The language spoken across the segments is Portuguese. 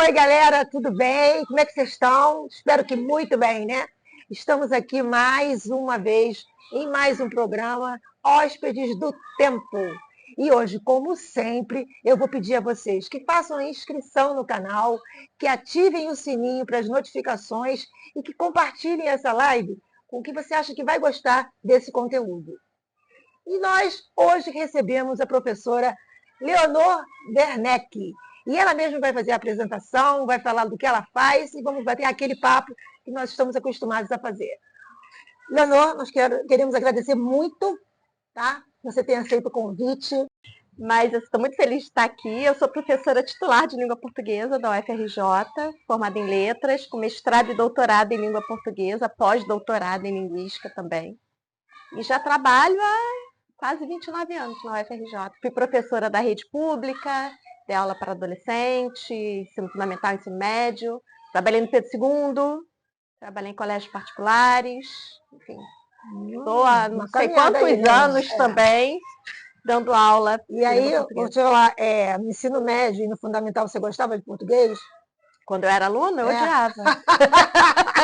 Oi, galera, tudo bem? Como é que vocês estão? Espero que muito bem, né? Estamos aqui mais uma vez em mais um programa Hóspedes do Tempo. E hoje, como sempre, eu vou pedir a vocês que façam a inscrição no canal, que ativem o sininho para as notificações e que compartilhem essa live com quem você acha que vai gostar desse conteúdo. E nós hoje recebemos a professora Leonor Werneck. E ela mesma vai fazer a apresentação, vai falar do que ela faz e vamos bater aquele papo que nós estamos acostumados a fazer. Leonor, nós queremos agradecer muito, tá? Você tem aceito o convite. Mas eu estou muito feliz de estar aqui. Eu sou professora titular de língua portuguesa da UFRJ, formada em letras, com mestrado e doutorado em língua portuguesa, pós-doutorado em linguística também. E já trabalho há quase 29 anos na UFRJ. Fui professora da rede pública, dei aula para adolescente, ensino fundamental e ensino médio. Trabalhei no Pedro II, trabalhei em colégios particulares, enfim. Estou há não sei quantos anos também dando aula. E aí, vou te falar, no ensino médio e no fundamental, você gostava de português? Quando eu era aluna, eu odiava.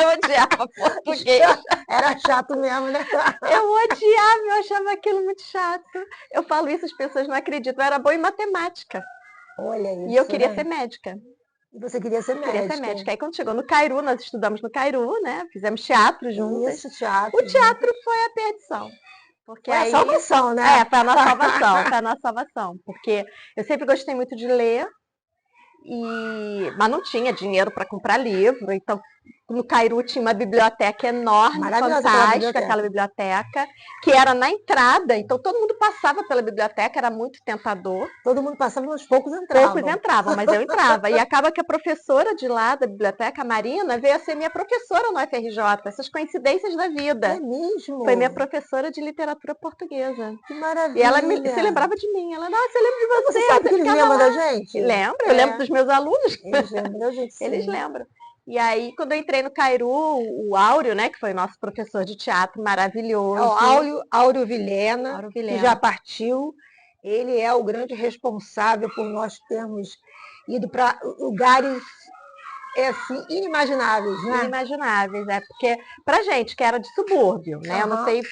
Eu odiava português. Era chato mesmo, né? Eu odiava, eu achava aquilo muito chato. Eu falo isso, as pessoas não acreditam. Eu era boa em matemática. Olha isso. E eu queria ser médica. E você queria ser médica? Queria ser médica. Aí quando chegou no Cairu, nós estudamos no Cairu, né? Fizemos teatro juntas. Isso, teatro. O teatro foi a perdição. Porque foi a salvação, né? Foi a nossa salvação, foi a nossa salvação. Porque eu sempre gostei muito de ler, mas não tinha dinheiro para comprar livro, então no Cairu tinha uma biblioteca enorme, fantástica, aquela biblioteca, que era na entrada, então todo mundo passava pela biblioteca, era muito tentador. Todo mundo passava, mas poucos entravam. Poucos entravam, mas eu entrava. E acaba que a professora de lá da biblioteca, a Marina, veio a ser minha professora no UFRJ, essas coincidências da vida. É mesmo? Foi minha professora de literatura portuguesa. Que maravilha. E ela se lembrava de mim. Ela, nossa, eu lembro de você. Você sabe que eles lembram da gente? Lembro, eu lembro dos meus alunos. Eles lembram da gente, sim. Eles lembram. E aí, quando eu entrei no Cairu, o Áureo, né, que foi nosso professor de teatro maravilhoso. Áureo Vilhena, que já partiu. Ele é o grande responsável por nós termos ido para lugares assim, inimagináveis, né? Inimagináveis, porque pra gente que era de subúrbio, né? Eu não sei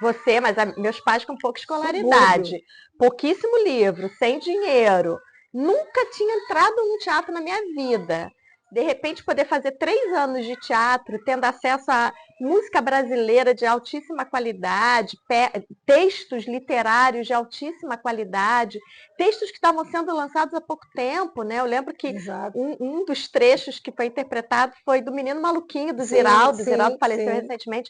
você, mas meus pais com pouca escolaridade, pouquíssimo livro, sem dinheiro, nunca tinha entrado no teatro na minha vida. De repente, poder fazer 3 anos de teatro, tendo acesso a música brasileira de altíssima qualidade, textos literários de altíssima qualidade, textos que estavam sendo lançados há pouco tempo, né? Eu lembro que um dos trechos que foi interpretado foi do Menino Maluquinho, do Ziraldo. Ziraldo faleceu recentemente.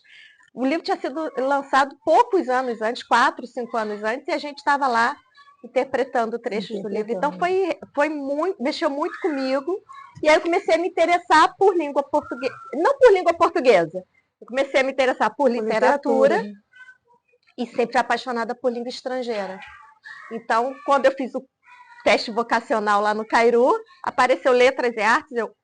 O livro tinha sido lançado poucos anos antes, 4, 5 anos antes, e a gente estava lá interpretando trechos do livro. Então mexeu muito comigo. E aí eu comecei a me interessar por língua portuguesa, não por língua portuguesa, eu comecei a me interessar por literatura e sempre apaixonada por língua estrangeira. Então, quando eu fiz o teste vocacional lá no Cairu, apareceu letras e artes, eu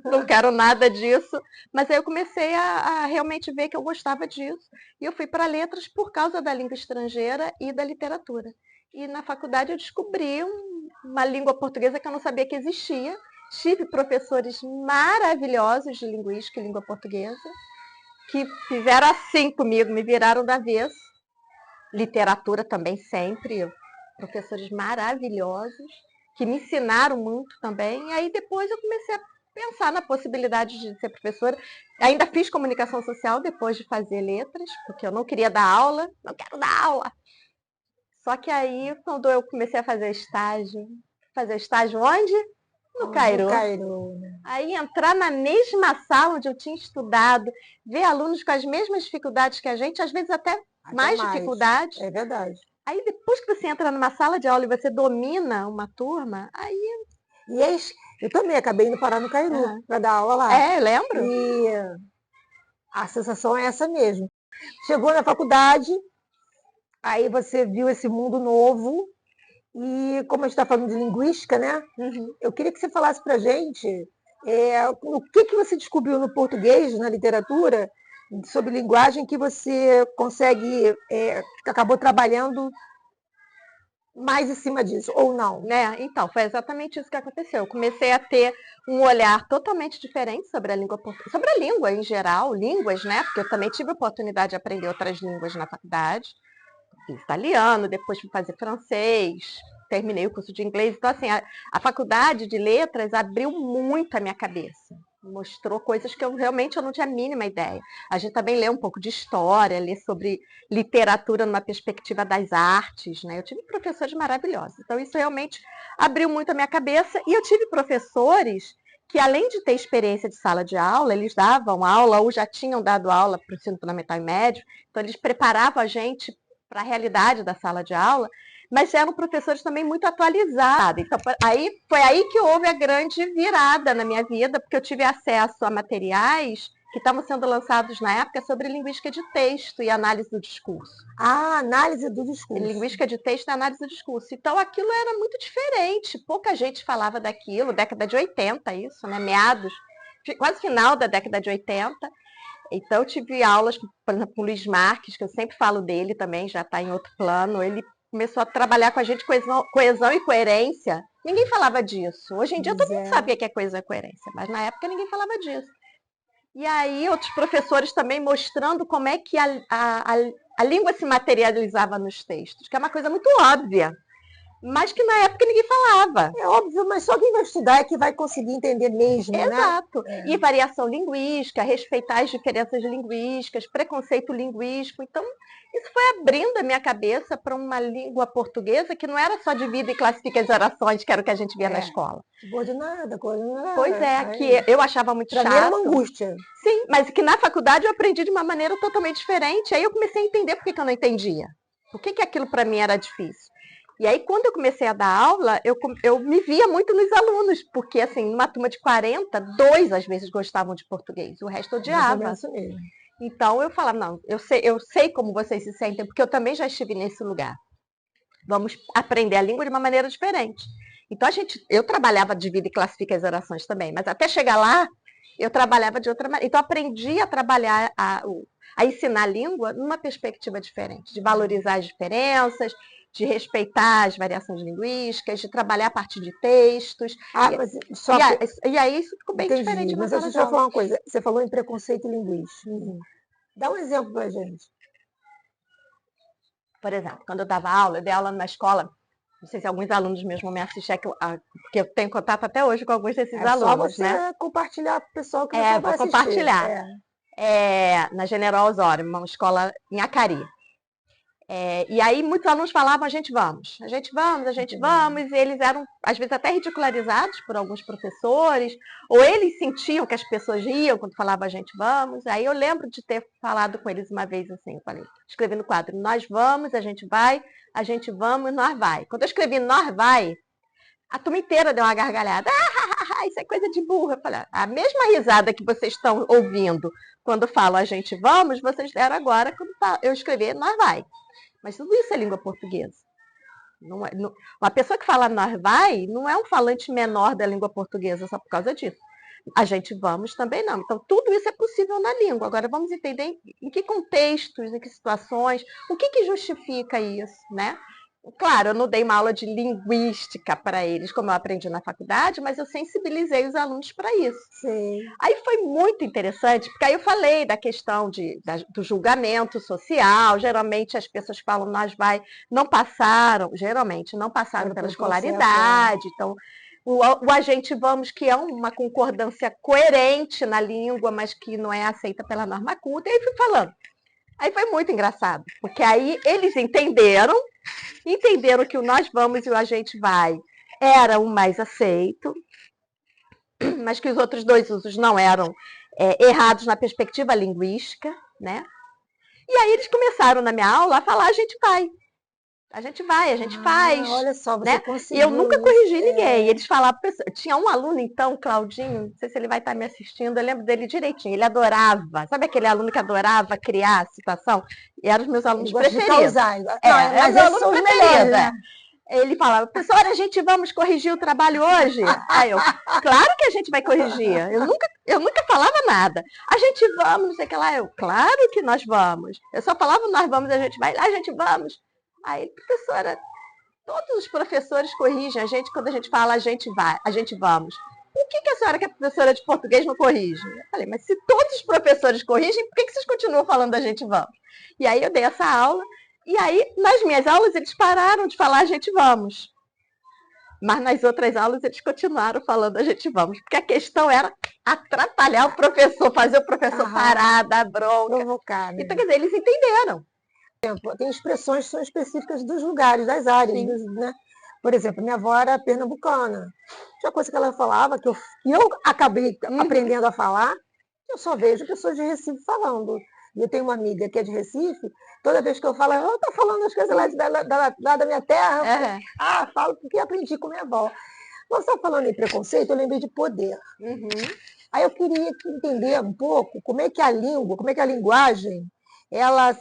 não quero nada disso, mas aí eu comecei a realmente ver que eu gostava disso, e eu fui para letras por causa da língua estrangeira e da literatura. E na faculdade eu descobri uma língua portuguesa que eu não sabia que existia. Tive professores maravilhosos de linguística e língua portuguesa, que fizeram assim comigo, me viraram do avesso. Literatura também sempre, professores maravilhosos, que me ensinaram muito também. E aí depois eu comecei a pensar na possibilidade de ser professora. Ainda fiz comunicação social depois de fazer letras, porque eu não queria dar aula, não quero dar aula. Só que aí, quando eu comecei a fazer estágio onde? No Cairu. No Cairu, né? Aí entrar na mesma sala onde eu tinha estudado, ver alunos com as mesmas dificuldades que a gente, às vezes até mais dificuldades. É verdade. Aí depois que você entra numa sala de aula e você domina uma turma, aí... eu também acabei indo parar no Cairu para dar aula lá. Eu lembro. E a sensação é essa mesmo. Chegou na faculdade, aí você viu esse mundo novo, e como a gente está falando de linguística, né? Eu queria que você falasse para a gente o que você descobriu no português, na literatura, sobre linguagem, que você consegue, que acabou trabalhando mais em cima disso, ou não? Né? Então, foi exatamente isso que aconteceu. Eu comecei a ter um olhar totalmente diferente sobre a língua portuguesa, sobre a língua em geral, línguas, né? Porque eu também tive a oportunidade de aprender outras línguas na faculdade. Fiz italiano, depois fui fazer francês, terminei o curso de inglês. Então, assim, a faculdade de letras abriu muito a minha cabeça. Mostrou coisas que eu realmente não tinha a mínima ideia. A gente também lê um pouco de história, lê sobre literatura numa perspectiva das artes, né? Eu tive professores maravilhosos. Então, isso realmente abriu muito a minha cabeça. E eu tive professores que, além de ter experiência de sala de aula, eles davam aula ou já tinham dado aula para o ensino fundamental e médio. Então, eles preparavam a gente para a realidade da sala de aula, mas eram professores também muito atualizados. Então, foi aí que houve a grande virada na minha vida, porque eu tive acesso a materiais que estavam sendo lançados na época sobre linguística de texto e análise do discurso. Ah, análise do discurso. Linguística de texto e análise do discurso. Então, aquilo era muito diferente. Pouca gente falava daquilo, década de 80, isso, né? Meados, quase final da década de 80. Então, eu tive aulas, por exemplo, com o Luiz Marques, que eu sempre falo dele também, já está em outro plano. Ele começou a trabalhar com a gente coesão e coerência. Ninguém falava disso. Hoje em dia, todo mundo sabia que é coesão e coerência, mas na época ninguém falava disso. E aí, outros professores também mostrando como é que a língua se materializava nos textos, que é uma coisa muito óbvia, mas que na época ninguém falava. É óbvio, mas só quem vai estudar é que vai conseguir entender mesmo, Exato. né? E variação linguística, respeitar as diferenças linguísticas, preconceito linguístico. Então, isso foi abrindo a minha cabeça para uma língua portuguesa que não era só divide e classifica as orações, que era o que a gente via na escola. Coordenada. Pois é, que eu achava muito chato. Pra mim era uma angústia. Sim, mas que na faculdade eu aprendi de uma maneira totalmente diferente. Aí eu comecei a entender por que eu não entendia. Por que aquilo para mim era difícil. E aí, quando eu comecei a dar aula, eu me via muito nos alunos, porque, assim, numa turma de 40, 2 às vezes gostavam de português, o resto odiava. Então, eu falava, não, eu sei como vocês se sentem, porque eu também já estive nesse lugar. Vamos aprender a língua de uma maneira diferente. Então, eu trabalhava de vida e classifica as orações também, mas até chegar lá, eu trabalhava de outra maneira. Então, aprendi a trabalhar, a ensinar a língua numa perspectiva diferente, de valorizar as diferenças, de respeitar as variações linguísticas, de trabalhar a partir de textos. E aí isso ficou bem diferente. Mas deixa eu falar uma coisa. Você falou em preconceito linguístico. Dá um exemplo pra gente. Por exemplo, quando eu dava aula, eu dei aula numa escola, não sei se alguns alunos mesmo me assistem, porque eu tenho contato até hoje com alguns desses alunos. Só você compartilhar com o pessoal que não vai compartilhar. Na General Osório, uma escola em Acari. E aí muitos alunos falavam, a gente vamos, e eles eram, às vezes, até ridicularizados por alguns professores, ou eles sentiam que as pessoas riam quando falavam a gente vamos. Aí eu lembro de ter falado com eles uma vez assim, eu falei, escrevi no quadro, nós vamos, a gente vamos, nós vai. Quando eu escrevi nós vai, a turma inteira deu uma gargalhada. Isso é coisa de burra. Eu falei, a mesma risada que vocês estão ouvindo quando falo a gente vamos, vocês deram agora quando eu escrevi nós vai. Mas tudo isso é língua portuguesa. Uma pessoa que fala nós vai não é um falante menor da língua portuguesa só por causa disso. A gente vamos também não. Então, tudo isso é possível na língua. Agora, vamos entender em que contextos, em que situações, o que justifica isso, né? Claro, eu não dei uma aula de linguística para eles, como eu aprendi na faculdade, mas eu sensibilizei os alunos para isso. Sim. Aí foi muito interessante, porque aí eu falei da questão do julgamento social. Geralmente as pessoas falam, geralmente não passaram pela escolaridade. Então, o a gente vamos, que é uma concordância coerente na língua, mas que não é aceita pela norma culta. E aí fui falando. Aí foi muito engraçado, porque aí eles entenderam que o nós vamos e o a gente vai era o mais aceito, mas que os outros dois usos não eram errados na perspectiva linguística, né? E aí eles começaram na minha aula a falar, a gente vai, a gente faz. Olha só, você conseguiu. E eu nunca corrigi ninguém. Eles falavam, tinha um aluno então, Claudinho, não sei se ele vai estar me assistindo, eu lembro dele direitinho, ele adorava, sabe aquele aluno que adorava criar a situação? E eram os meus alunos preferidos. Mas esses são os melhores, né? Ele falava, professora, a gente vamos corrigir o trabalho hoje? Aí eu, claro que a gente vai corrigir. Eu nunca falava nada. A gente vamos, não sei o que lá. Eu, claro que nós vamos. Eu só falava, nós vamos, a gente vai. A gente vamos. Aí, professora, Todos os professores corrigem a gente quando a gente fala a gente vai, a gente vamos. Por que a senhora, que é professora de português, não corrige? Eu falei, mas se todos os professores corrigem, por que vocês continuam falando a gente vamos? E aí eu dei essa aula, e aí nas minhas aulas eles pararam de falar a gente vamos. Mas nas outras aulas eles continuaram falando a gente vamos, porque a questão era atrapalhar o professor, fazer o professor parar, dar bronca. Provocar, né? Então, quer dizer, eles entenderam. Tem expressões que são específicas dos lugares, das áreas, né? Por exemplo, minha avó era pernambucana. Tinha coisa que ela falava, que eu acabei aprendendo a falar, eu só vejo pessoas de Recife falando. E eu tenho uma amiga que é de Recife, toda vez que eu falo, ela está falando as coisas lá da minha terra. Falo porque aprendi com minha avó. Você está falando em preconceito, eu lembrei de poder. Aí eu queria entender um pouco como é que a língua, como é que a linguagem, ela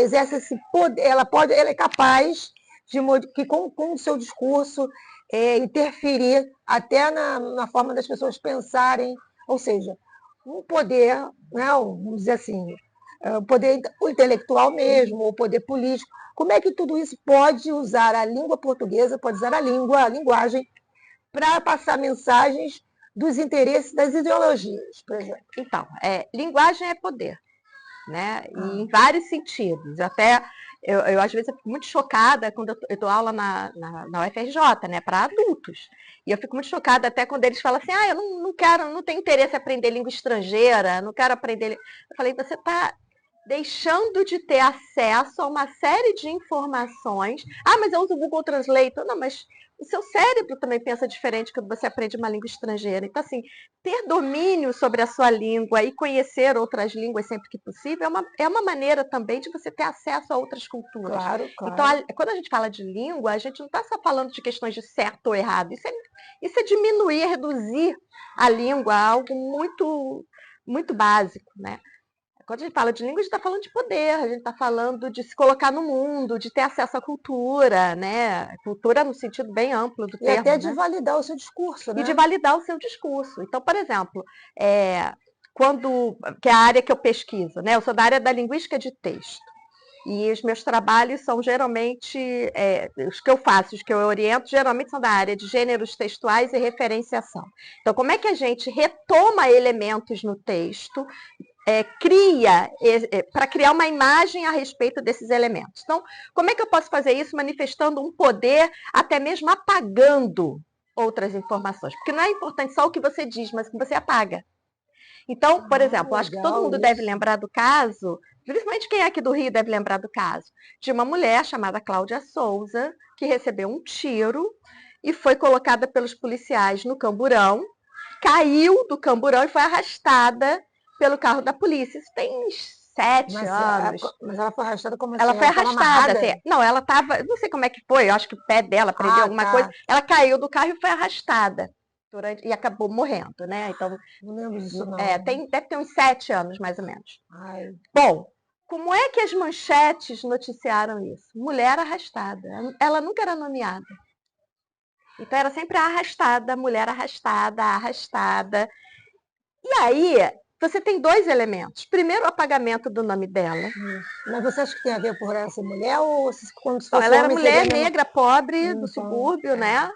exerce esse poder, ela é capaz de que com o seu discurso interferir até na forma das pessoas pensarem, ou seja, um poder, né, vamos dizer assim, o poder intelectual mesmo, o poder político. Como é que tudo isso pode usar a língua portuguesa, pode usar a linguagem, para passar mensagens dos interesses das ideologias, por exemplo? Então, linguagem é poder, né? E em vários sentidos. Até eu às vezes eu fico muito chocada quando eu dou aula na UFRJ, né, para adultos. E eu fico muito chocada até quando eles falam assim, eu não tenho interesse em aprender língua estrangeira, não quero aprender. Eu falei, você está deixando de ter acesso a uma série de informações. Mas eu uso o Google Translate. Não, mas o seu cérebro também pensa diferente quando você aprende uma língua estrangeira. Então, assim, ter domínio sobre a sua língua e conhecer outras línguas sempre que possível é uma maneira também de você ter acesso a outras culturas. Claro. Então, quando a gente fala de língua, a gente não está só falando de questões de certo ou errado. Isso é diminuir, reduzir a língua a algo muito, muito básico, né? Quando a gente fala de língua, a gente está falando de poder, a gente está falando de se colocar no mundo, de ter acesso à cultura, né? Cultura no sentido bem amplo do termo. E até de validar o seu discurso, né? E de validar o seu discurso. Então, por exemplo, que é a área que eu pesquiso, né? Eu sou da área da linguística de texto. E os meus trabalhos são geralmente, os que eu faço, os que eu oriento, geralmente são da área de gêneros textuais e referenciação. Então, como é que a gente retoma elementos no texto, para criar uma imagem a respeito desses elementos? Então, como é que eu posso fazer isso manifestando um poder, até mesmo apagando outras informações? Porque não é importante só o que você diz, mas o que você apaga. Então, por exemplo, acho que todo mundo deve lembrar do caso, principalmente quem é aqui do Rio deve lembrar do caso, de uma mulher chamada Cláudia Souza, que recebeu um tiro e foi colocada pelos policiais no camburão, caiu do camburão e foi arrastada pelo carro da polícia. Isso tem uns 7 anos. Mas ela foi arrastada como assim? Ela foi arrastada. Assim, não, ela estava, não sei como é que foi, eu acho que o pé dela prendeu alguma coisa. Ela caiu do carro e foi arrastada. E acabou morrendo, né? Então, não lembro disso, não. Deve ter uns 7 anos, mais ou menos. Ai. Bom, como é que as manchetes noticiaram isso? Mulher arrastada. Ela nunca era nomeada. Então, era sempre arrastada, mulher arrastada, arrastada. E aí, você tem 2 elementos. Primeiro, o apagamento do nome dela. Mas você acha que tem a ver por ela ser mulher ou quando se fosse ela era homem, mulher negra, pobre, do subúrbio, né?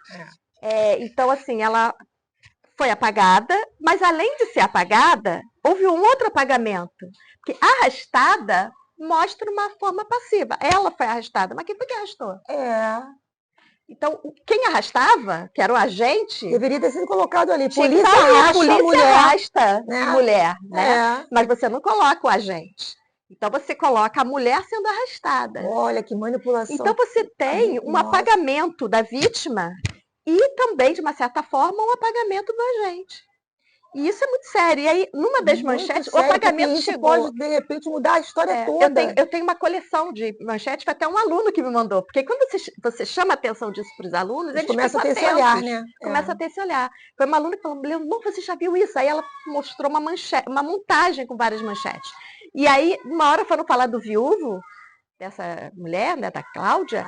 Então, assim, ela foi apagada, mas além de ser apagada, houve um outro apagamento. Porque arrastada mostra uma forma passiva. Ela foi arrastada, mas quem foi que arrastou? Então, quem arrastava, que era o agente... Deveria ter sido colocado ali. Polícia arrasta mulher, né? Mas você não coloca o agente. Então, você coloca a mulher sendo arrastada. Olha, que manipulação. Então, você tem um apagamento da vítima e também, de uma certa forma, um apagamento do agente. E isso é muito sério. E aí, numa das manchetes, o apagamento chegou... pode, de repente, mudar a história toda. Eu tenho uma coleção de manchetes, foi até um aluno que me mandou. Porque quando você chama a atenção disso para os alunos, eles começam a ter esse olhar, né? Começa a ter esse olhar. Foi uma aluna que falou, não, você já viu isso? Aí ela mostrou uma montagem com várias manchetes. E aí, uma hora foram falar do viúvo, dessa mulher, né, da Cláudia,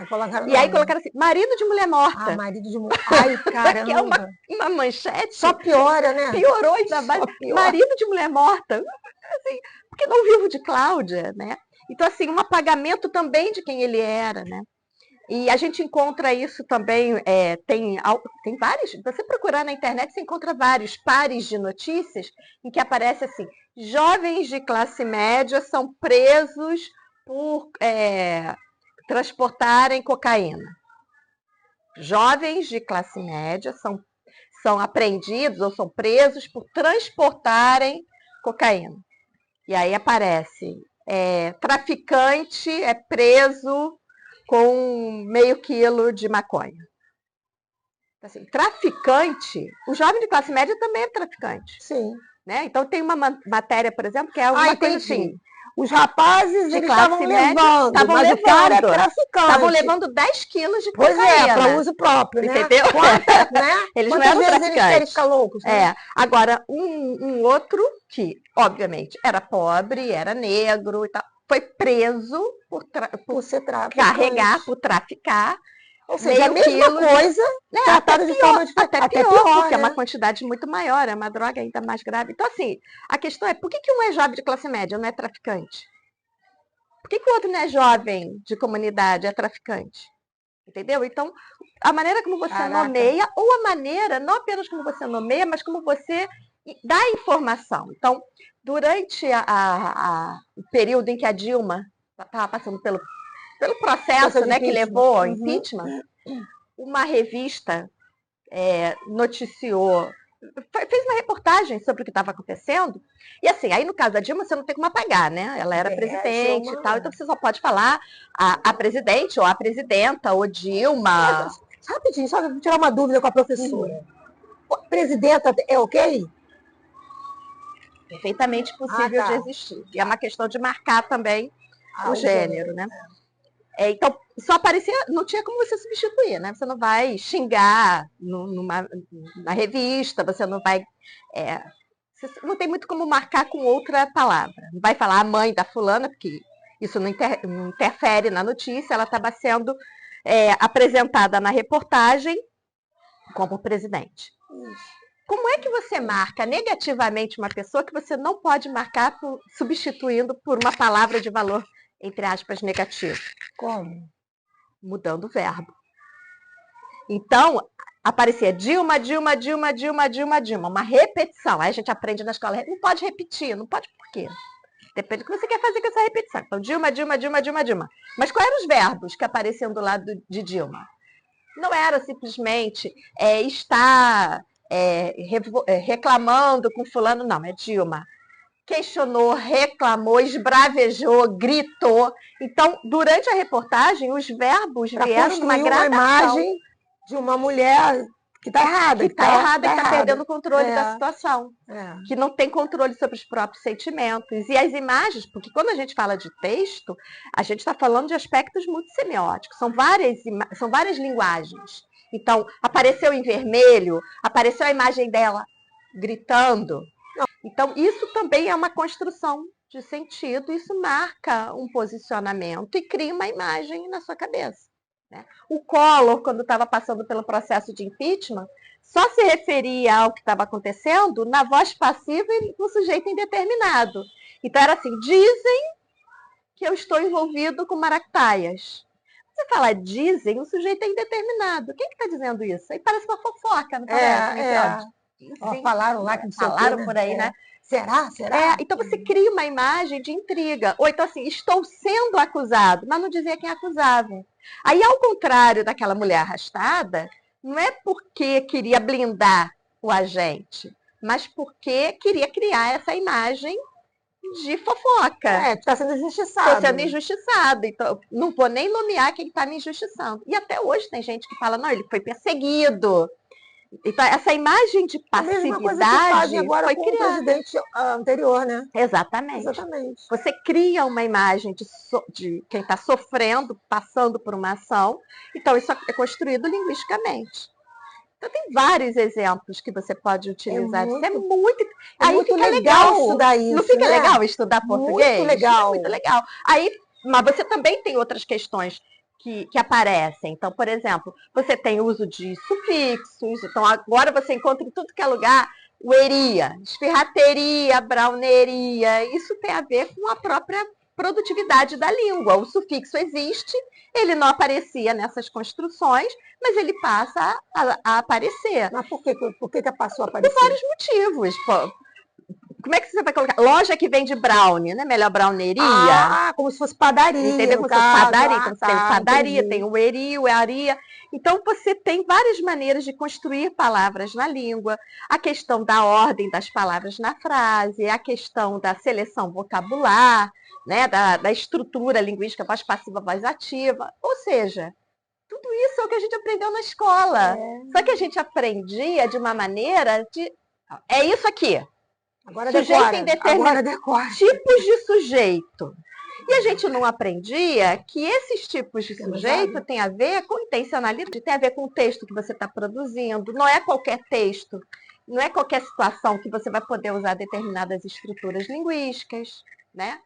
aí colocaram assim, marido de mulher morta. Marido de mulher. Ai, caramba. Que é uma manchete. Só piora, né? Piorou ainda mais. Marido de mulher morta. Assim, porque não vivo de Cláudia, né? Então, assim, um apagamento também de quem ele era, né? E a gente encontra isso também, tem vários, se você procurar na internet, você encontra vários pares de notícias em que aparece assim, jovens de classe média são presos por transportarem cocaína. Jovens de classe média são apreendidos ou são presos por transportarem cocaína. E aí aparece, traficante é preso com meio quilo de maconha. Assim, traficante, o jovem de classe média também é traficante. Sim. Né? Então tem uma matéria, por exemplo, que é alguma coisa assim. Os rapazes, eles estavam levando, mas o cara é traficante. Estavam levando 10 quilos de cocaína. Pois é, para uso próprio, né? Entendeu? Né? Eles Quantas não eram vezes eles querem ficar loucos, né? Agora, um outro que, obviamente, era pobre, era negro e tal, foi preso por ser traficante. Carregar, por traficar. Ou seja, a mesma coisa, tratada de forma diferente. Até pior, porque é uma quantidade muito maior, é uma droga ainda mais grave. Então, assim, a questão é, por que um é jovem de classe média, não é traficante? Por que o outro não é jovem de comunidade, é traficante? Entendeu? Então, a maneira como você nomeia, ou a maneira, não apenas como você nomeia, mas como você dá informação. Então, durante o período em que a Dilma estava passando pelo processo, né, que levou ao impeachment, uma revista noticiou, fez uma reportagem sobre o que estava acontecendo. E assim, aí no caso da Dilma, você não tem como apagar, né? Ela era presidente e tal, então você só pode falar a presidente, ou a presidenta, ou Dilma. Mas, rapidinho, só vou tirar uma dúvida com a professora. Presidenta é ok? Perfeitamente possível de existir. E é uma questão de marcar também o gênero, né? Então, só aparecia, não tinha como você substituir, né? Você não vai xingar na revista, você não vai... você não tem muito como marcar com outra palavra. Não vai falar a mãe da fulana, porque isso não interfere na notícia, ela estava sendo apresentada na reportagem como presidente. Como é que você marca negativamente uma pessoa que você não pode marcar substituindo por uma palavra de valor, entre aspas, negativo? Como? Mudando o verbo. Então, aparecia Dilma, Dilma, Dilma, Dilma, Dilma, Dilma. Uma repetição. Aí a gente aprende na escola. Não pode repetir. Não pode por quê? Depende do que você quer fazer com essa repetição. Então, Dilma, Dilma, Dilma, Dilma, Dilma. Mas quais eram os verbos que apareciam do lado de Dilma? Não era simplesmente estar reclamando com fulano. Não, é Dilma. Questionou, reclamou, esbravejou, gritou. Então, durante a reportagem, os verbos vieram numa gradação. Uma imagem de uma mulher que está errada. Que está errada, que está perdendo o controle da situação. Que não tem controle sobre os próprios sentimentos. E as imagens, porque quando a gente fala de texto, a gente está falando de aspectos muito semióticos. São várias linguagens. Então, apareceu em vermelho, apareceu a imagem dela gritando. Então, isso também é uma construção de sentido, isso marca um posicionamento e cria uma imagem na sua cabeça. Né? O Collor, quando estava passando pelo processo de impeachment, só se referia ao que estava acontecendo na voz passiva e no sujeito indeterminado. Então, era assim, dizem que eu estou envolvido com maracutaias. Você fala dizem, o sujeito é indeterminado. Quem que está dizendo isso? Aí parece uma fofoca, não parece? Falaram lá que falaram por aí, né? Será? Então você cria uma imagem de intriga. Ou então assim, estou sendo acusado, mas não dizia quem acusava. Aí, ao contrário daquela mulher arrastada, não é porque queria blindar o agente, mas porque queria criar essa imagem de fofoca. Está sendo injustiçado. Estou sendo injustiçado. Então, não vou nem nomear quem está me injustiçando. E até hoje tem gente que fala, não, ele foi perseguido. Então, essa imagem de passividade agora foi com criada. O presidente anterior, né? Exatamente. Você cria uma imagem de quem está sofrendo, passando por uma ação. Então, isso é construído linguisticamente. Então, tem vários exemplos que você pode utilizar. Isso é muito legal estudar isso. Não fica legal estudar português? Muito legal. Muito legal. Mas você também tem outras questões que aparecem. Então, por exemplo, você tem uso de sufixos. Então, agora você encontra em tudo que é lugar o eria, esfirrateria, browneria. Isso tem a ver com a própria produtividade da língua. O sufixo existe, ele não aparecia nessas construções, mas ele passa a aparecer. Mas por que passou a aparecer? Por vários motivos. Como é que você vai colocar? Loja que vende brownie, não é melhor browneria? Ah, como se fosse padaria. Entendeu? Como se fosse padaria. Então, tá, tem o padaria, entendi. tem o eri, o aria. Então, você tem várias maneiras de construir palavras na língua. A questão da ordem das palavras na frase, a questão da seleção vocabular, né? da estrutura linguística, voz passiva, voz ativa. Ou seja, tudo isso é o que a gente aprendeu na escola. Só que a gente aprendia de uma maneira de... É isso aqui. Agora Sujeito decora. em determinados tipos de sujeito. E a gente não aprendia que esses tipos de sujeito têm a ver com intencionalidade, tem a ver com o texto que você está produzindo. Não é qualquer texto, não é qualquer situação que você vai poder usar determinadas estruturas linguísticas, né?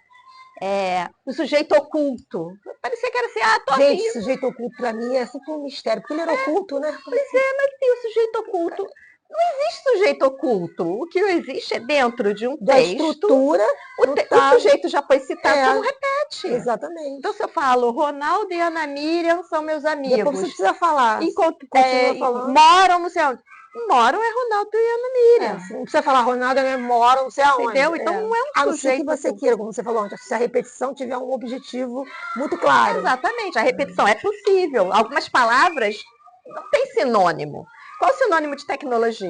O sujeito oculto. Parecia que era assim, tô Gente, aqui. sujeito oculto para mim é sempre um mistério, porque ele era oculto, né? Pois é, mas tem o sujeito oculto. Não existe sujeito oculto. O que existe é dentro de um Da texto. estrutura, O sujeito já foi citado, você não repete. Exatamente. Então, se eu falo, Ronaldo e Ana Miriam são meus amigos. Depois você precisa falar. Moram não sei onde. Moram é Ronaldo e Ana Miriam. Não precisa falar Ronaldo, moram não sei aonde. Entendeu? Então, não é um a não ser sujeito que você queira, como você falou antes, se a repetição tiver um objetivo muito claro. Exatamente, a repetição é possível. Algumas palavras não têm sinônimo. Qual o sinônimo de tecnologia?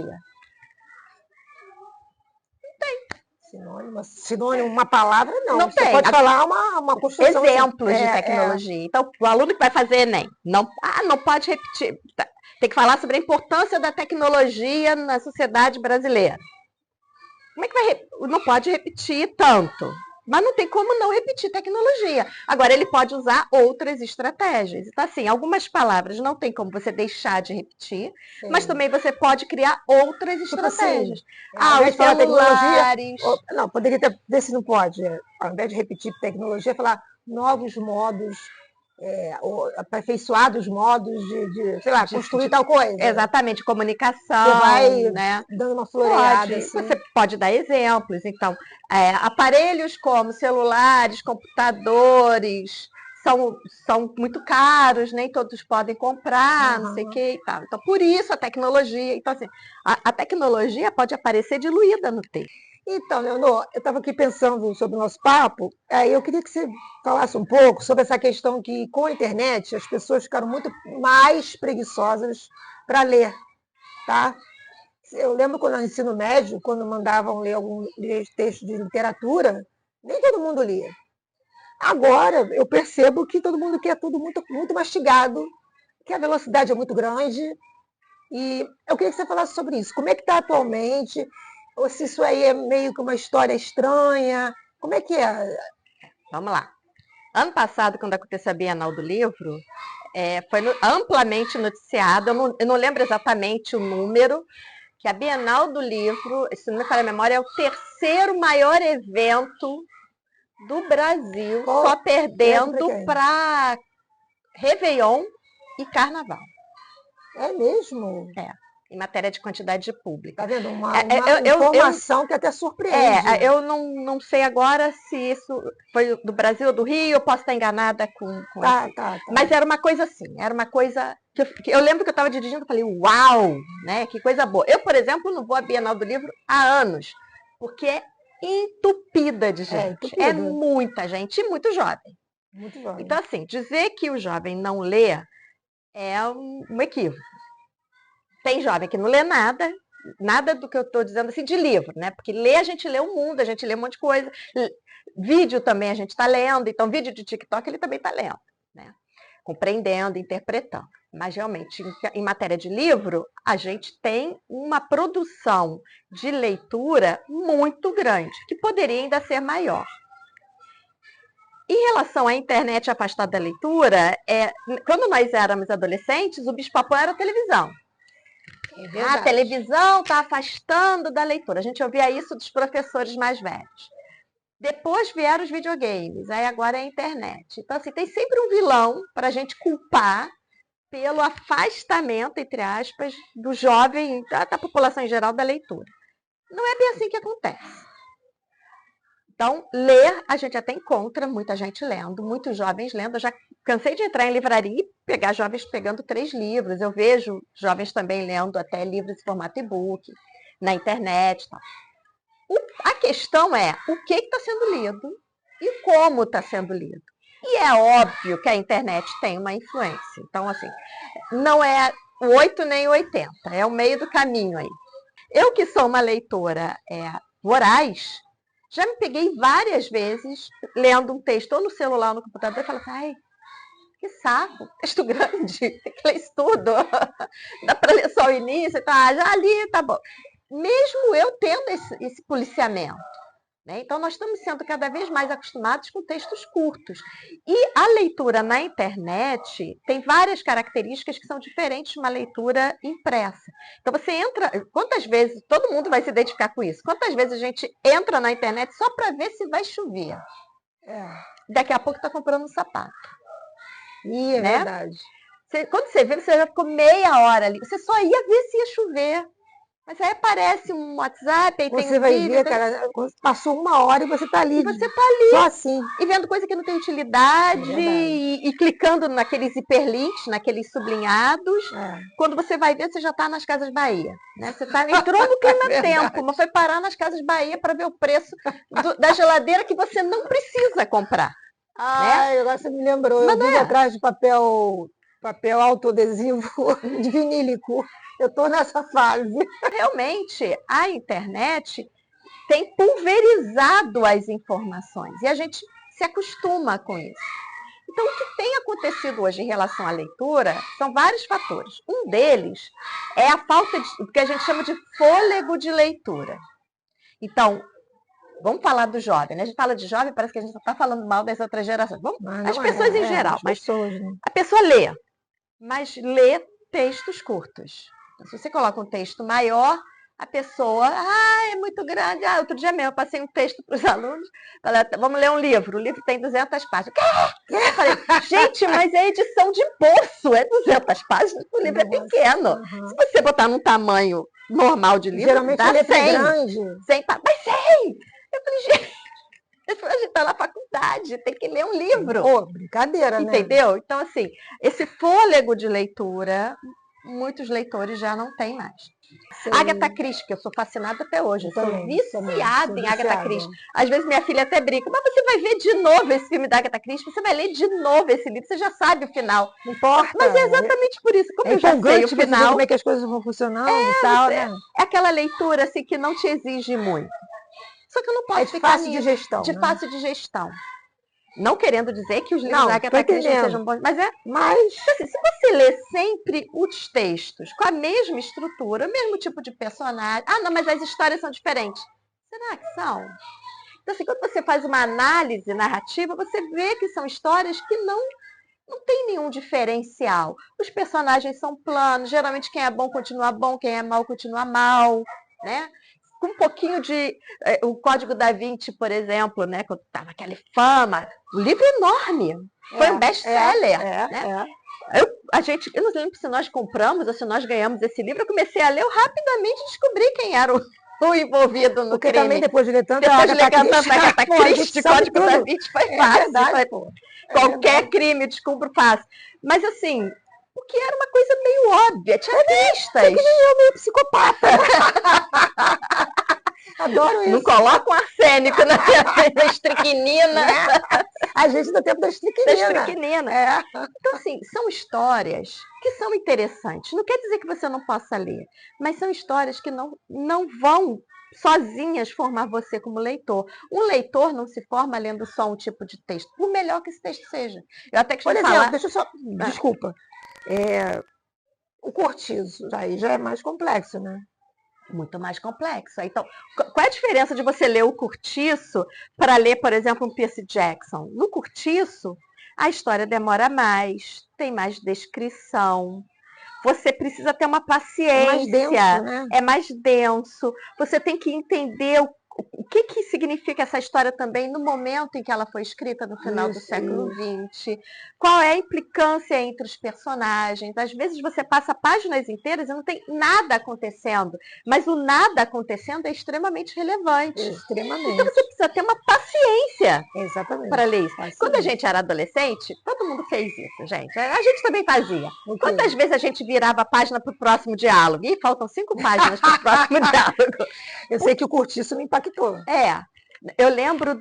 Não tem. Sinônimo, uma palavra, não. Não você tem. pode falar uma construção. Exemplos de tecnologia. Então, o aluno que vai fazer Enem, não pode repetir. Tem que falar sobre a importância da tecnologia na sociedade brasileira. Como é que vai? Não pode repetir tanto. Mas não tem como não repetir tecnologia. Agora, ele pode usar outras estratégias. Então, assim, algumas palavras não tem como você deixar de repetir, mas também você pode criar outras estratégias. Os celulares... Não, poderia ver se não pode. Ao invés de repetir tecnologia, falar novos modos, aperfeiçoados modos de sei lá, construir tal coisa. Exatamente, comunicação. Você vai, né? Dando uma floreada. Assim. Você pode dar exemplos. Então, aparelhos como celulares, computadores, são muito caros, nem todos podem comprar, não sei o que e tal. Então, por isso a tecnologia. Então, assim, a tecnologia pode aparecer diluída no texto. Então, Leonor, eu estava aqui pensando sobre o nosso papo, eu queria que você falasse um pouco sobre essa questão que, com a internet, as pessoas ficaram muito mais preguiçosas para ler, tá? Eu lembro quando no ensino médio, quando mandavam ler algum texto de literatura, nem todo mundo lia. Agora, eu percebo que todo mundo quer tudo muito, muito mastigado, que a velocidade é muito grande, e eu queria que você falasse sobre isso. Como é que está atualmente? Ou se isso aí é meio que uma história estranha? Como é que é? Vamos lá. Ano passado, quando aconteceu a Bienal do Livro, foi amplamente noticiado, eu não lembro exatamente o número, que a Bienal do Livro, se não me falha a memória, é o terceiro maior evento do Brasil, só perdendo para Réveillon e Carnaval. É mesmo? Em matéria de quantidade de público. Tá vendo? Uma informação que até surpreende. Eu não sei agora se isso foi do Brasil ou do Rio, eu posso estar enganada com tá. Mas era uma coisa assim, era uma coisa que eu lembro que eu estava dirigindo e falei, uau, né? Que coisa boa. Eu, por exemplo, não vou à Bienal do Livro há anos, porque é entupida de gente. É muita gente e muito jovem. Muito jovem. Então, assim, dizer que o jovem não lê é um equívoco. Tem jovem que não lê nada do que eu estou dizendo assim de livro, né? Porque ler, a gente lê o mundo, a gente lê um monte de coisa. Vídeo também a gente está lendo, então vídeo de TikTok ele também está lendo, né? Compreendendo, interpretando. Mas realmente, em matéria de livro, a gente tem uma produção de leitura muito grande, que poderia ainda ser maior. Em relação à internet afastada da leitura, quando nós éramos adolescentes, o bicho-papão era a televisão. A televisão está afastando da leitura. A gente ouvia isso dos professores mais velhos. Depois vieram os videogames, aí agora é a internet. Então, assim, tem sempre um vilão para a gente culpar pelo afastamento, entre aspas, do jovem, da população em geral, da leitura. Não é bem assim que acontece. Então, ler, a gente até encontra muita gente lendo, muitos jovens lendo. Eu já cansei de entrar em livraria e pegar jovens pegando 3 livros. Eu vejo jovens também lendo até livros em formato e-book, na internet. Tal. A questão é o que está sendo lido e como está sendo lido. E é óbvio que a internet tem uma influência. Então, assim, não é o 8 nem o 80, é o meio do caminho aí. Eu que sou uma leitora voraz, já me peguei várias vezes lendo um texto ou no celular ou no computador e falo assim, ai, que saco, texto grande, tem que ler isso tudo. Dá para ler só o início, tá? Já li, tá bom. Mesmo eu tendo esse policiamento. Né? Então, nós estamos sendo cada vez mais acostumados com textos curtos. E a leitura na internet tem várias características que são diferentes de uma leitura impressa. Então, você entra... Quantas vezes... Todo mundo vai se identificar com isso. Quantas vezes a gente entra na internet só para ver se vai chover? Daqui a pouco está comprando um sapato. É né? verdade. Quando você vê, você já ficou meia hora ali. Você só ia ver se ia chover. Mas aí aparece um WhatsApp, aí Você tem um vai vídeo, ver, cara, passou 1 hora e você tá ali. E você tá ali. Só assim. E vendo coisa que não tem utilidade, e clicando naqueles hiperlinks, naqueles sublinhados. Quando você vai ver, você já tá nas Casas Bahia. Né? Você entrou no clima-tempo, mas foi parar nas Casas Bahia para ver o preço da geladeira que você não precisa comprar. Ai, agora você me lembrou. Eu vivo atrás de papel autoadesivo de vinílico. Eu estou nessa fase. Realmente, a internet tem pulverizado as informações e a gente se acostuma com isso. Então, o que tem acontecido hoje em relação à leitura são vários fatores. Um deles é a falta do que a gente chama de fôlego de leitura. Então, vamos falar do jovem, né? A gente fala de jovem, parece que a gente só está falando mal das outras gerações. As pessoas em geral, mas a pessoa lê, mas lê textos curtos. Se você coloca um texto maior, a pessoa, é muito grande. Outro dia mesmo, eu passei um texto para os alunos, falei, vamos ler um livro, o livro tem 200 páginas. Eu falei, gente, mas é edição de bolso, é 200 páginas, o livro é pequeno. Se você botar num tamanho normal de livro, geralmente dá 100. Grande. 100 mas 100! Eu falei, gente, a gente está na faculdade, tem que ler um livro. Brincadeira, né? Entendeu? Então, assim, esse fôlego de leitura, muitos leitores já não têm mais. Sim. Agatha Christie, que eu sou fascinada até hoje, eu sou viciada em Agatha Christie. Às vezes minha filha até brinca, mas você vai ver de novo esse filme da Agatha Christie, você vai ler de novo esse livro, você já sabe o final. Não importa. Mas é exatamente por isso, como eu já sei o final. Como é que as coisas vão funcionando e tal, né? É aquela leitura assim, que não te exige muito. Só que eu não posso ficar fácil de gestão. De fácil de gestão. Não querendo dizer que os livros da Agatha Christie sejam bons, mas assim, se você lê sempre os textos com a mesma estrutura, o mesmo tipo de personagem, não, mas as histórias são diferentes. Será que são? Então, assim, quando você faz uma análise narrativa, você vê que são histórias que não tem nenhum diferencial. Os personagens são planos, geralmente quem é bom, quem é mal continua mal, né? Com um pouquinho de... o Código da Vinci, por exemplo, né? Quando estava aquela fama. O livro é enorme. Foi um best-seller. Né? Eu não lembro se nós compramos ou se nós ganhamos esse livro. Eu comecei a ler, eu rapidamente descobri quem era o envolvido no crime. Também depois de ler tanto Agatha Christie, Código da Vinci, foi fácil. Qualquer crime eu descubro fácil. Mas assim... Porque era uma coisa meio óbvia, tinha pistas. Que nem eu, meio psicopata. Adoro isso. Não coloca um arsênico na estricnina. A gente no tempo da estricnina. Então, assim, são histórias que são interessantes. Não quer dizer que você não possa ler, mas são histórias que não vão sozinhas formar você como leitor. Um leitor não se forma lendo só um tipo de texto, por melhor que esse texto seja. Eu até costumo falar... deixa eu só... Desculpa. O Cortiço, aí já é mais complexo, né? Muito mais complexo. Então, qual é a diferença de você ler o Cortiço para ler, por exemplo, um Percy Jackson? No Cortiço, a história demora mais, tem mais descrição. Você precisa ter uma paciência. É mais denso, né? É mais denso. Você tem que entender o que que significa essa história também no momento em que ela foi escrita, no final do século XX? Qual é a implicância entre os personagens? Às vezes você passa páginas inteiras e não tem nada acontecendo, mas o nada acontecendo é extremamente relevante. Extremamente. Então você precisa ter uma paciência Exatamente. para ler isso. Quando a gente era adolescente, todo mundo fez isso, gente. A gente também fazia. Quantas vezes a gente virava a página para o próximo diálogo? Ih, faltam 5 páginas para o próximo diálogo. Eu sei que o Curtiço me impactou. Eu lembro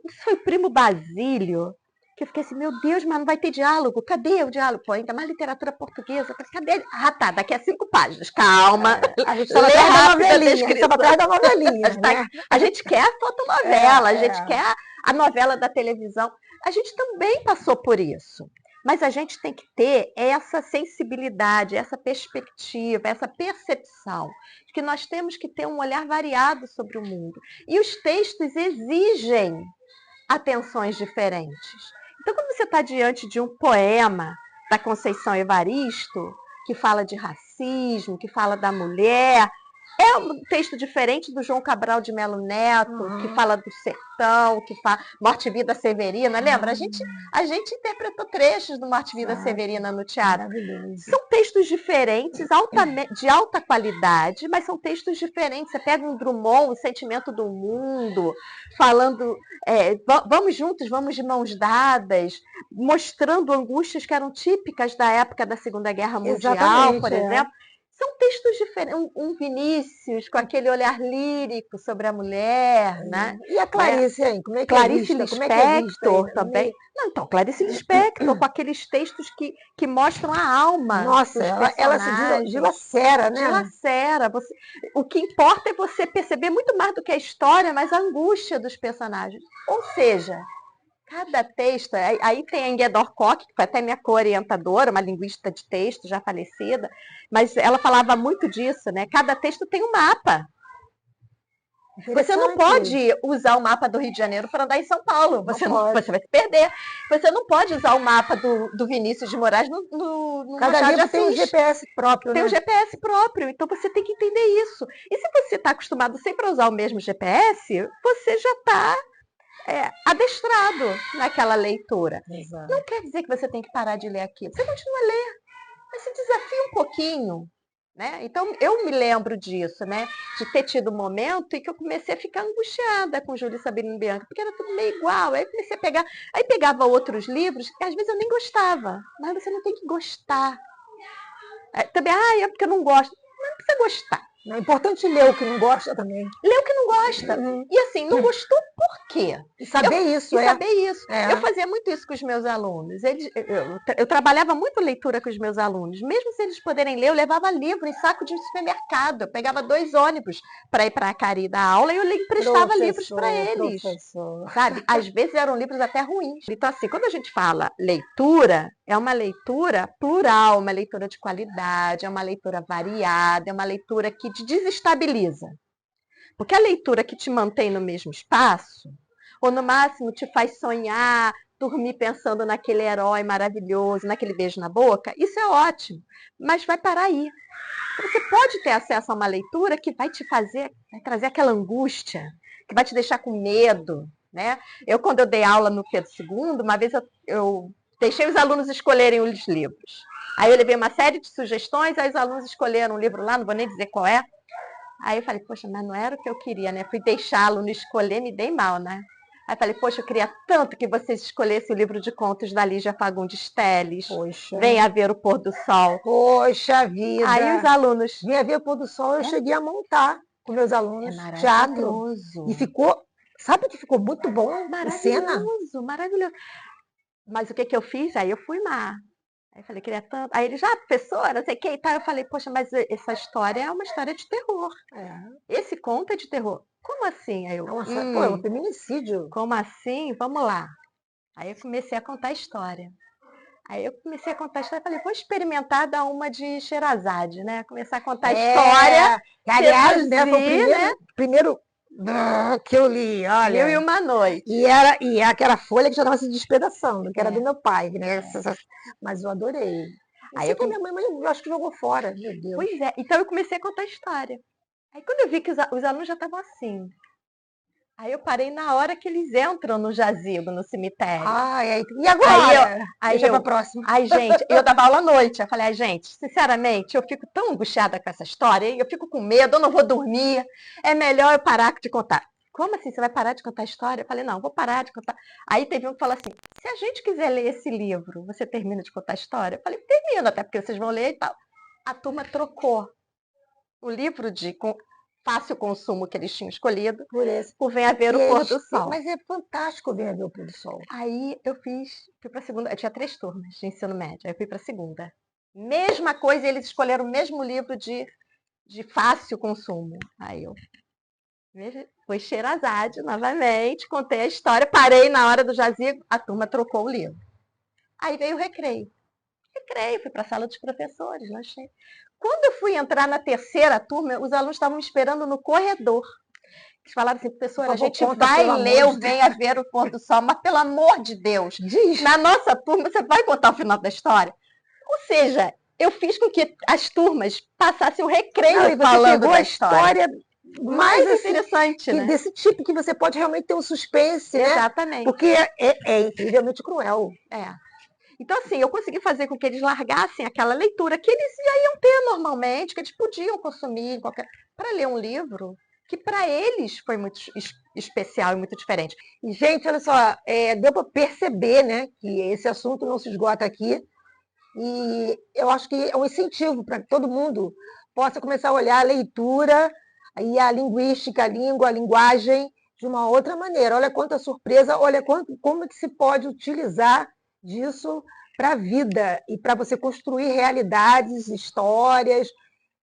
isso foi o Primo Basílio, que eu fiquei assim, meu Deus, mas não vai ter diálogo. Cadê o diálogo? Pô, ainda mais literatura portuguesa. Cadê? Ah, tá, daqui a 5 páginas. Calma. A gente estava atrás da novelinha. A gente estava atrás da novelinha. A gente quer a fotonovela, a gente quer a novela da televisão. A gente também passou por isso. Mas a gente tem que ter essa sensibilidade, essa perspectiva, essa percepção de que nós temos que ter um olhar variado sobre o mundo. E os textos exigem atenções diferentes. Então, quando você está diante de um poema da Conceição Evaristo, que fala de racismo, que fala da mulher, é um texto diferente do João Cabral de Melo Neto, que fala do sertão, que fala Morte e Vida Severina. Lembra? A gente interpretou trechos do Morte e Vida Severina no teatro. São textos diferentes, de alta qualidade, mas são textos diferentes. Você pega um Drummond, o Sentimento do Mundo, falando vamos juntos, vamos de mãos dadas, mostrando angústias que eram típicas da época da Segunda Guerra Mundial, por exemplo. São textos diferentes. Um Vinícius com aquele olhar lírico sobre a mulher, né? E a Clarice, hein? Como é que Clarice é Lispector também. Não, então, Clarice Lispector, com aqueles textos que mostram a alma. Nossa, ela se dilacera, né? Dilacera. O que importa é você perceber muito mais do que a história, mas a angústia dos personagens. Ou seja, cada texto, aí tem a Ingeborg Koch, que foi até minha co-orientadora, uma linguista de texto, já falecida, mas ela falava muito disso, né? Cada texto tem um mapa. Você não pode usar o mapa do Rio de Janeiro para andar em São Paulo, você vai se perder. Você não pode usar o mapa do Vinícius de Moraes no Cada livro tem um GPS próprio, né? Tem um GPS próprio, então você tem que entender isso. E se você está acostumado sempre a usar o mesmo GPS, você já está adestrado naquela leitura. Exato. Não quer dizer que você tem que parar de ler aquilo. Você continua a ler, mas se desafia um pouquinho. Né? Então, eu me lembro disso, né? De ter tido um momento em que eu comecei a ficar angustiada com Júlia Sabino Bianchi, porque era tudo meio igual. Aí eu comecei a pegar, aí pegava outros livros que às vezes eu nem gostava. Mas você não tem que gostar. Também, é porque eu não gosto. Não precisa gostar. É importante ler o que não gosta também. Ler o que não gosta. E assim, não gostou por quê? E saber isso. Eu fazia muito isso com os meus alunos. Eu trabalhava muito leitura com os meus alunos. Mesmo sem eles poderem ler, eu levava livro em saco de supermercado. Eu pegava 2 ônibus para ir para a Cari dar aula e eu emprestava livros para eles. Sabe? Às vezes eram livros até ruins. Então, assim, quando a gente fala leitura, é uma leitura plural, uma leitura de qualidade, é uma leitura variada, é uma leitura que te desestabiliza. Porque a leitura que te mantém no mesmo espaço, ou no máximo te faz sonhar, dormir pensando naquele herói maravilhoso, naquele beijo na boca, isso é ótimo, mas vai parar aí. Você pode ter acesso a uma leitura que vai trazer aquela angústia, que vai te deixar com medo, né? Quando eu dei aula no Pedro II, uma vez eu deixei os alunos escolherem os livros. Aí eu levei uma série de sugestões, aí os alunos escolheram um livro lá, não vou nem dizer qual é. Aí eu falei, poxa, mas não era o que eu queria, né? Fui deixá-lo no escolher, me dei mal, né? Aí eu falei, poxa, eu queria tanto que vocês escolhessem o livro de contos da Lígia Fagundes Telles. Poxa. Venha ver o pôr do sol. Poxa vida. Aí os alunos... Venha ver o pôr do sol, eu cheguei a montar com meus alunos teatro. E ficou... Sabe que ficou muito bom? Maravilhoso, maravilhoso. Mas o que eu fiz? Aí eu fui má. Aí eu falei, queria tanto. Aí ele professora, não sei o que e tal. Eu falei, poxa, mas essa história é uma história de terror. Esse conto é de terror. Como assim? Aí eu, é um feminicídio. Como assim? Vamos lá. Aí eu comecei a contar a história. Aí eu comecei a contar a história e falei, vou experimentar dar uma de Sherazade, né? Começar a contar a história. Aliás, né, foi o primeiro que eu li, olha. 1001 Noite. E aquela folha que já estava se despedaçando, que era do meu pai, né? Mas eu adorei. Aí minha mãe, eu acho que jogou fora, meu Deus. Pois é, então eu comecei a contar a história. Aí quando eu vi que os alunos já estavam assim, Aí eu parei na hora que eles entram no jazigo, no cemitério. E agora? Deixa pra próxima. Ai, gente, eu dava aula à noite. Eu falei, gente, sinceramente, eu fico tão angustiada com essa história, eu fico com medo, eu não vou dormir, é melhor eu parar de contar. Como assim, você vai parar de contar a história? Eu falei, não, vou parar de contar. Aí teve um que falou assim, se a gente quiser ler esse livro, você termina de contar a história? Eu falei, termino, até porque vocês vão ler e tal. A turma trocou o livro de fácil consumo que eles tinham escolhido por Venha Ver o Pôr do Sol. Mas é fantástico Venha Ver o Pôr do Sol. Aí eu fui para a segunda, eu tinha 3 turmas de ensino médio, aí eu fui para a segunda. Mesma coisa, eles escolheram o mesmo livro de fácil consumo. Aí eu fui Sherazade novamente, contei a história, parei na hora do jazigo, a turma trocou o livro. Aí veio o recreio. Fui para a sala dos professores, lanchei. Quando eu fui entrar na terceira turma, os alunos estavam me esperando no corredor. Eles falaram assim, professora, a gente vai ler o Venha Ver o Pôr do Sol, mas pelo amor de Deus, na nossa turma você vai contar o final da história? Ou seja, eu fiz com que as turmas passassem o recreio falando da história mais interessante, né? Desse tipo, que você pode realmente ter um suspense, né? Exatamente. Porque é incrivelmente cruel. Então, assim, eu consegui fazer com que eles largassem aquela leitura que eles já iam ter normalmente, que eles podiam consumir para ler um livro que para eles foi muito especial e muito diferente. E, gente, olha só, deu para perceber, né, que esse assunto não se esgota aqui. E eu acho que é um incentivo para que todo mundo possa começar a olhar a leitura e a linguística, a língua, a linguagem de uma outra maneira. Olha quanta surpresa, olha como é que se pode utilizar disso para a vida e para você construir realidades, histórias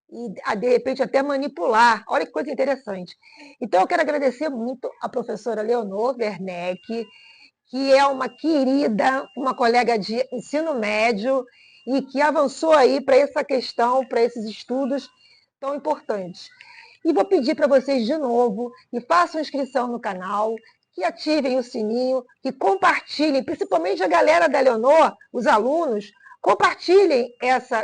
e, de repente, até manipular. Olha que coisa interessante. Então, eu quero agradecer muito a professora Leonor Werneck, que é uma querida, uma colega de ensino médio e que avançou aí para essa questão, para esses estudos tão importantes. E vou pedir para vocês de novo que façam inscrição no canal, que ativem o sininho, que compartilhem, principalmente a galera da Leonor, os alunos, compartilhem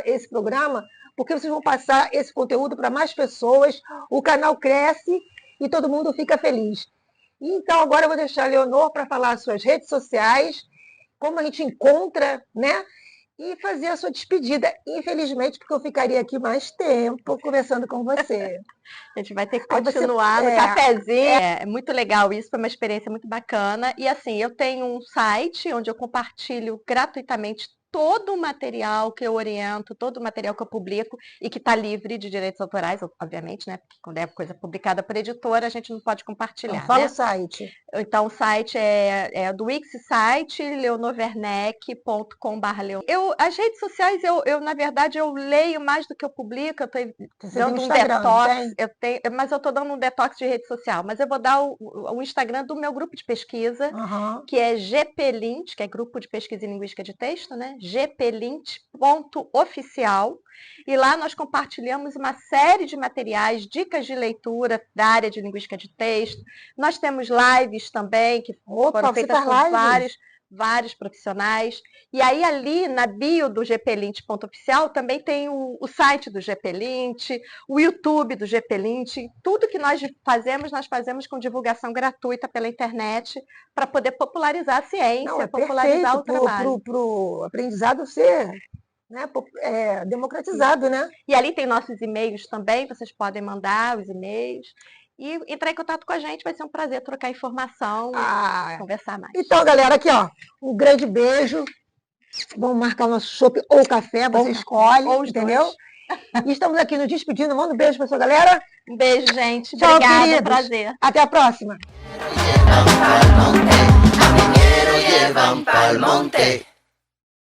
esse programa, porque vocês vão passar esse conteúdo para mais pessoas, o canal cresce e todo mundo fica feliz. Então, agora eu vou deixar a Leonor para falar as suas redes sociais, como a gente encontra, né? E fazer a sua despedida. Infelizmente, porque eu ficaria aqui mais tempo conversando com você. A gente vai ter que continuar no cafezinho. É muito legal isso, foi uma experiência muito bacana. E assim, eu tenho um site onde eu compartilho gratuitamente todo o material que eu oriento, todo o material que eu publico e que está livre de direitos autorais, obviamente, né? Porque quando é coisa publicada por editora, a gente não pode compartilhar. Então, fala o site. Então, o site é do Wix site, leonorwerneck.com/leon. As redes sociais, na verdade, eu leio mais do que eu publico, eu estou dando um detox, mas eu estou dando um detox de rede social. Mas eu vou dar o Instagram do meu grupo de pesquisa, que é GPLint, que é Grupo de Pesquisa em Linguística de Texto, né? gplint.oficial, e lá nós compartilhamos uma série de materiais, dicas de leitura da área de linguística de texto. Nós temos lives também, que foram feitas por vários profissionais. E aí ali na bio do gplint.oficial também tem o site do GPLint, o YouTube do GPLint. Tudo que nós fazemos com divulgação gratuita pela internet para poder popularizar a ciência, popularizar o trabalho. Para o aprendizado ser, né, democratizado, né? E ali tem nossos e-mails também, vocês podem mandar os e-mails. E entrar em contato com a gente, vai ser um prazer trocar informação e conversar mais. Então, galera, aqui, ó, um grande beijo. Vamos marcar o nosso chopp ou café, você escolhe, entendeu? E estamos aqui nos despedindo. Manda um beijo para sua galera. Um beijo, gente. Tchau, obrigada, queridos. Prazer. Até a próxima. Llevan pa'l monte.